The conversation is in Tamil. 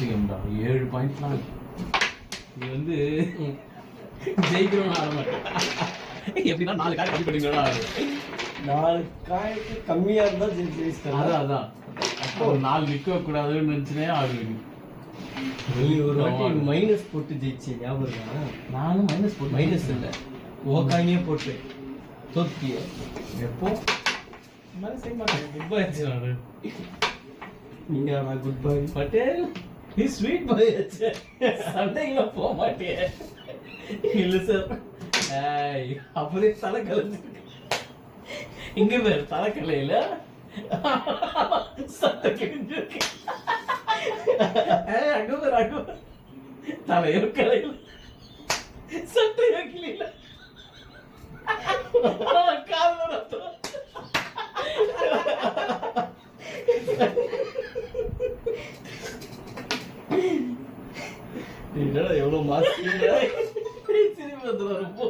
7 பாயிண்ட்லாம் இது வந்து ஜெயிக்கணும்னு ஆட மாட்டேன். எப்படின்னா 4 காய் கம்மி பண்ணிக்கணும். 4 காய்க்கு கம்மியா இருந்தா ஜெயிச்சிட்டேன். அதான் அப்போ 4 நிக்க கூடாதுன்னு நினைச்சனே ஆடுவீங்க. நீ ஒரு வாட்டி மைனஸ் போட்டு ஜெயிச்சே ஞாபகம் இருக்கா? நானும் மைனஸ் போட்டு மைனஸ் இல்ல ஓகாயினே போட்டு தோத்திய. எப்போ மாதிரி செய்ய மாட்டேன். குட் பை ஆச்சு. நீங்க நான் குட் பை பட்டேல் நீ ஸ்வீட் பாய் ஆச்சு. சண்டைக்குள்ள போக மாட்டேன். இல்ல சார். ஏய் அப்படியே தலை கலந்துருக்கு. இங்க வேற தலை கலையில சட்டை கிழிஞ்சிருக்கு. அங்க வேற தலையோ கலையில சட்டையோ கிளியில கால ரத்தம். என்னடா எவ்வளவு மாஸ்க் சிரிப்பு வந்துடும் ரொம்ப.